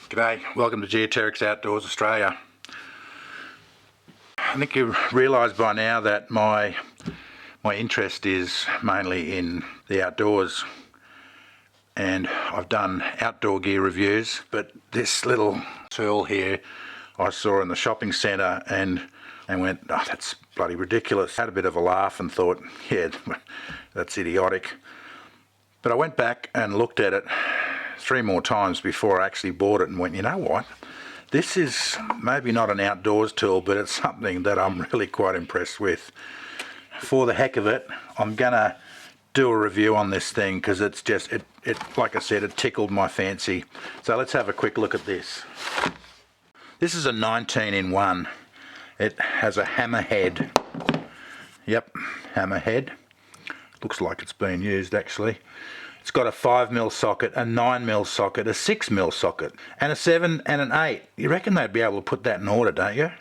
G'day, welcome to Geoterrics Outdoors Australia. I think you've realised by now that my interest is mainly in the outdoors, and I've done outdoor gear reviews, but this little tool here I saw in the shopping centre and went, oh, that's bloody ridiculous. Had a bit of a laugh and thought, yeah, that's idiotic. But I went back and looked at it 3 more times before I actually bought it and went, you know what, this is maybe not an outdoors tool, but it's something that I'm really quite impressed with. For the heck of it, I'm gonna do a review on this thing because it's just, it like I said, it tickled my fancy. So let's have a quick look at this. This is a 19-in-1. It has a hammer head. Yep, hammer head. Looks like it's been used actually. It's got a 5mm socket, a 9mm socket, a 6mm socket, and a 7 and an 8. You reckon they'd be able to put that in order, don't you?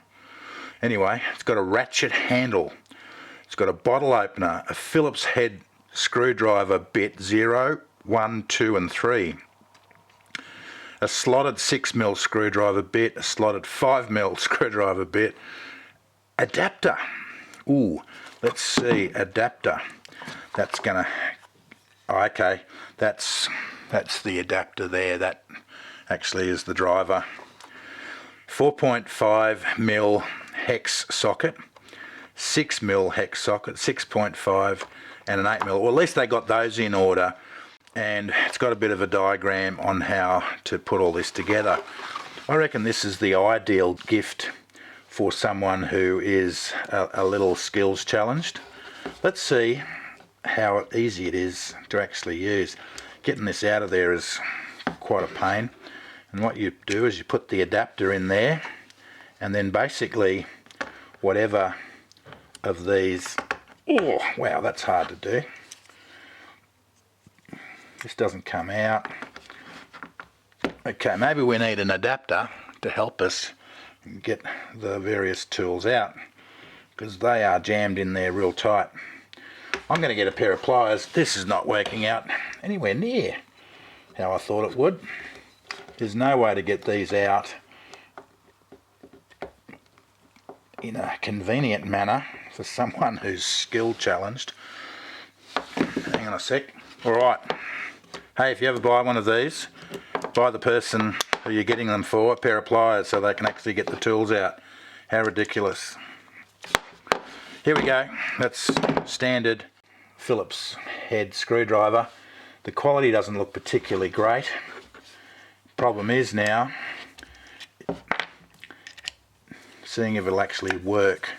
Anyway, it's got a ratchet handle. It's got a bottle opener, a Phillips head screwdriver bit 0, 1, 2 and 3. A slotted 6mm screwdriver bit, a slotted 5mm screwdriver bit. Adapter. Ooh, let's see, adapter. That's gonna... Oh, okay, that's the adapter there. That actually is the driver. 4.5mm hex socket, 6mm hex socket, 6.5 and an 8mm. Well, at least they got those in order, and it's got a bit of a diagram on how to put all this together. I reckon this is the ideal gift for someone who is a little skills challenged. Let's see how easy it is to actually use. Getting this out of there is quite a pain, and what you do is you put the adapter in there, and then basically whatever of these, oh wow, that's hard to do. This doesn't come out. Okay, maybe we need an adapter to help us get the various tools out, because they are jammed in there real tight. I'm going to get a pair of pliers. This is not working out anywhere near how I thought it would. There's no way to get these out in a convenient manner for someone who's skill challenged. Hang on a sec. Alright. Hey, if you ever buy one of these, buy the person who you're getting them for a pair of pliers so they can actually get the tools out. How ridiculous. Here we go. That's standard Phillips head screwdriver. The quality doesn't look particularly great. Problem is now seeing if it'll actually work.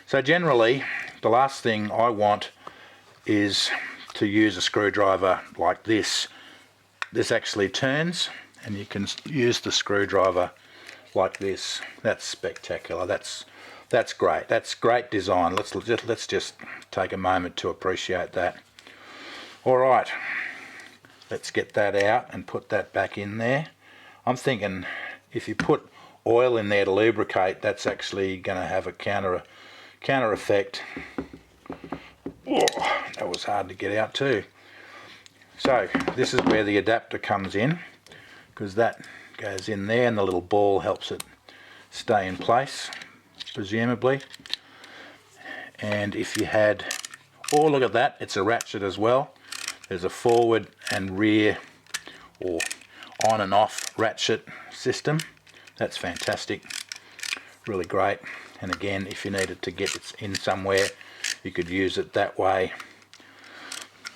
So generally the last thing I want is to use a screwdriver like this. This actually turns and you can use the screwdriver like this. That's spectacular. That's great. That's great design. Let's just take a moment to appreciate that. All right, let's get that out and put that back in there. I'm thinking if you put oil in there to lubricate, that's actually going to have a counter effect. Oh, that was hard to get out too. So this is where the adapter comes in, because that goes in there and the little ball helps it stay in place, presumably. And if you had, oh look at that, it's a ratchet as well. There's a forward and rear or on and off ratchet system. That's fantastic, really great. And again, if you needed to get it in somewhere, you could use it that way.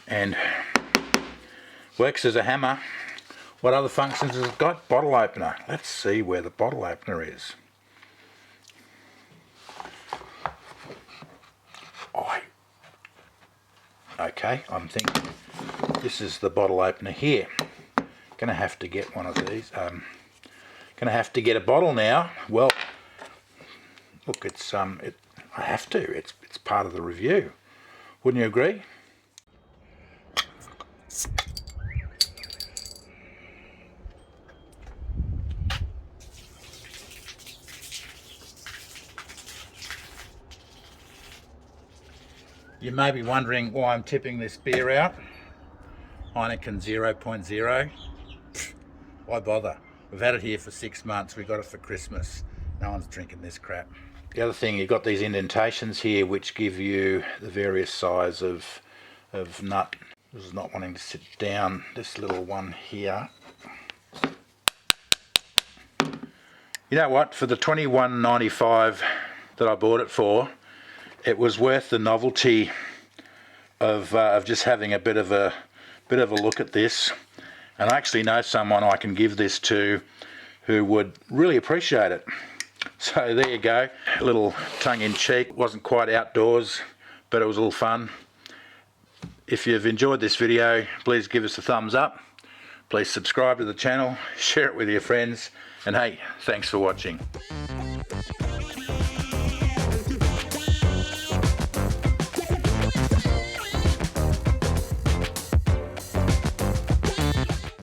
And works as a hammer. What other functions has it got? Bottle opener. Let's see where the bottle opener is. Okay, I'm thinking this is the bottle opener here. Gonna have to get one of these. Gonna have to get a bottle now. Well, look, it's I have to. It's part of the review. Wouldn't you agree? You may be wondering why I'm tipping this beer out. Heineken 0.0. Why bother? We've had it here for 6 months. We got it for Christmas. No one's drinking this crap. The other thing, you've got these indentations here which give you the various size of nut. This is not wanting to sit down. This little one here. You know what? For the $21.95 that I bought it for, it was worth the novelty of just having a bit of a look at this. And I actually know someone I can give this to who would really appreciate it. So there you go, a little tongue-in-cheek. Wasn't quite outdoors, but it was a little fun. If you've enjoyed this video, please give us a thumbs up. Please subscribe to the channel, share it with your friends, and hey, thanks for watching.